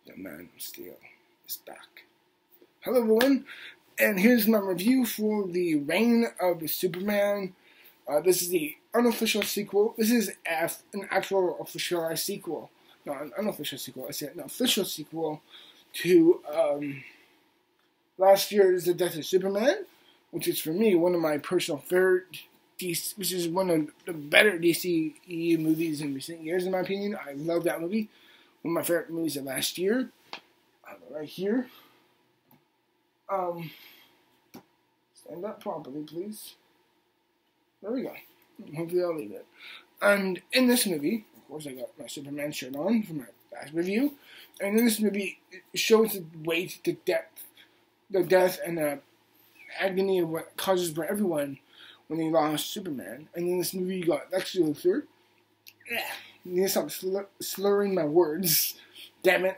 The Man of Steel is back. Hello everyone, and here's my review for the Reign of Superman. This is the unofficial sequel. This is an actual official sequel. Not an unofficial sequel, I said an official sequel to last year's The Death of Superman, which is for me one of my personal favorite DC, which is one of the better DCEU movies in recent years in my opinion. I love that movie. One of my favorite movies of last year. Right here. Stand up properly, please. There we go. Hopefully I'll leave it. And in this movie, of course I got my Superman shirt on for my last review. And in this movie, it shows the weight, the death, and the agony of what causes for everyone when they lost Superman. And in this movie, you got Lex Luthor. You need to stop slurring my words. Damn it.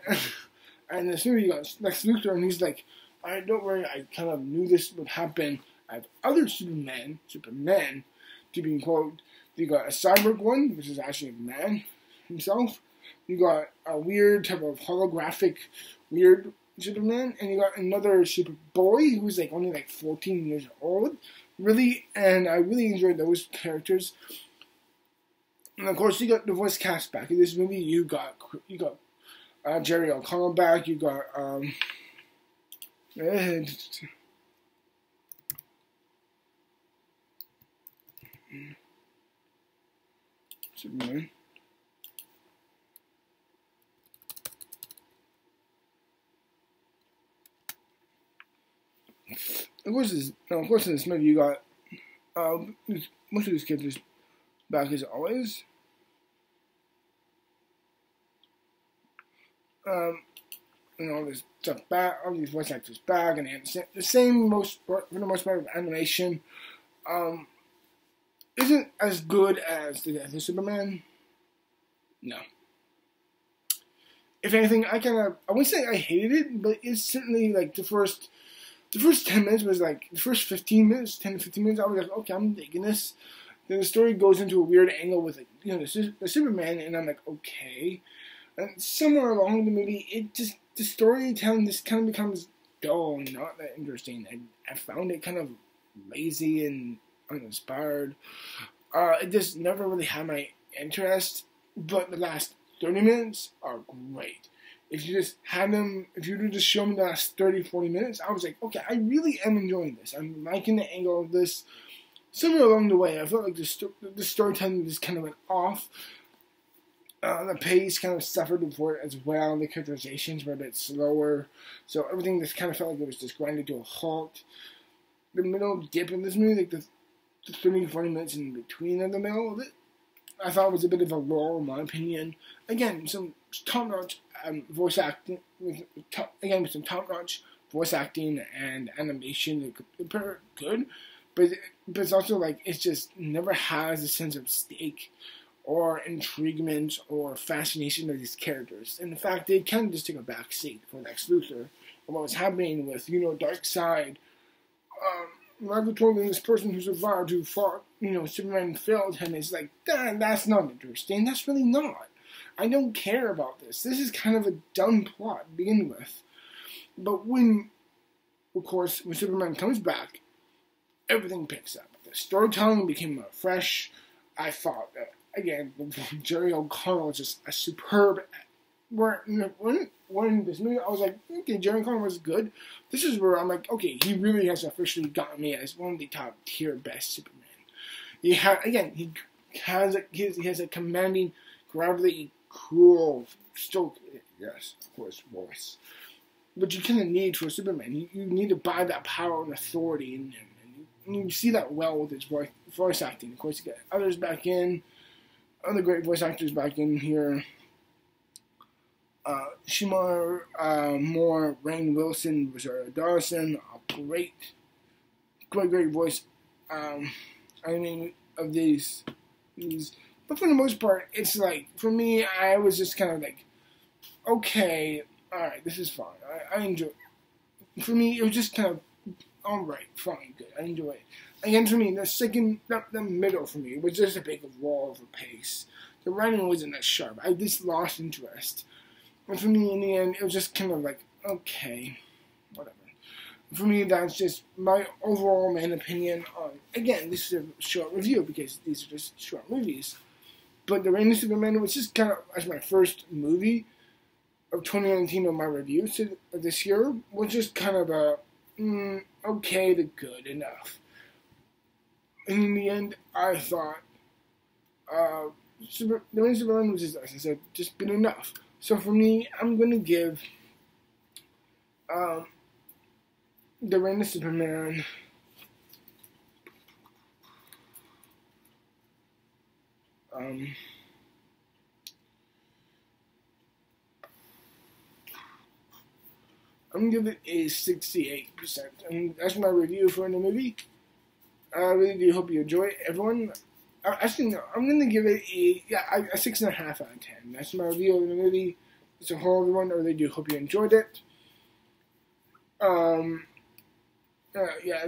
And in this movie, you got Lex Luthor, and he's like, alright, don't worry, I kind of knew this would happen. I have other Supermen, to be quote. You got a cyborg one, which is actually a man himself. You got a weird type of holographic, weird Superman, and you got another Superboy who's like only like 14 years old. Really, and I really enjoyed those characters. And of course, you got the voice cast back in this movie. You got Jerry O'Connell back. You got Superman. Of course, in this movie, you got most of these characters back as always. All this stuff back, all these voice actors back, and the same for the most part of animation. Isn't as good as The Death of Superman. No. If anything, I wouldn't say I hated it, but it's certainly like the first 10 minutes was like, the first 10 to 15 minutes, I was like, okay, I'm digging this. Then the story goes into a weird angle with, like, the Superman, and I'm like, okay. And somewhere along the movie, the storytelling just kind of becomes dull and not that interesting. I found it kind of lazy and uninspired. It just never really had my interest, but the last 30 minutes are great. If you just show me the last 30, 40 minutes, I was like, okay, I really am enjoying this. I'm liking the angle of this. Somewhere along the way, I felt like the storytelling just kind of went off. The pace kind of suffered for it as well. The characterizations were a bit slower. So everything just kind of felt like it was just grinding to a halt. The middle dip in this movie, like the 30, 40 minutes in between in the middle of it, I thought was a bit of a lull, in my opinion. Again, some top-notch voice acting, with some top-notch voice acting and animation. They're good, but it's also like it just never has a sense of stake or intriguement or fascination of these characters. And in fact, they kind of just took a back seat for Lex Luthor and what was happening with, Darkseid. Michael Torgan, this person who survived, who fought, Superman failed him, is like, that's not interesting. That's really not. I don't care about this. This is kind of a dumb plot to begin with. But when Superman comes back, everything picks up. The storytelling became fresh. I thought that, again, Jerry O'Connell is just a superb. When this movie, I was like, okay, Jerry O'Connell was good. This is where I'm like, okay, he really has officially gotten me as one of the top tier best Superman. He has a commanding, gravelly, cool, yes, of course, voice. But you kind of need for Superman. You need to buy that power and authority in him. And you see that well with his voice acting. Of course, you get others back in, other great voice actors back in here. Shemar Moore, Rainn Wilson, Rosario Dawson, a great voice. Of these, but for the most part, it's like, for me, I was just kind of like, okay, alright, this is fine. I enjoy it. For me, it was just kind of, alright, fine, good, I enjoy it. Again, for me, the middle for me was just a big wall of a pace. The writing wasn't that sharp. I just lost interest. And for me, in the end, it was just kind of like, okay, whatever. For me, that's just my overall main opinion on, again, this is a short review because these are just short movies. But The Reign of Superman was just kind of, as my first movie of 2019 on my review this year, was just kind of a, okay to good enough. And in the end, I thought, The Reign of Superman was just, as I said, just been enough. So for me, I'm going to give The Reign of Superman I'm going to give it a 68%. And that's my review for the movie. I really do hope you enjoy it, everyone. Actually, no, I'm going to give it a 6.5 out of 10. That's my review of the movie. It's a whole, everyone. I really do hope you enjoyed it. As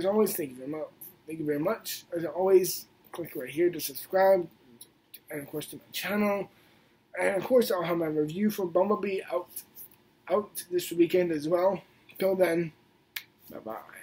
always, thank you very much. As always, click right here to subscribe, and of course to my channel. And of course, I'll have my review for Bumblebee out this weekend as well. Till then, bye bye.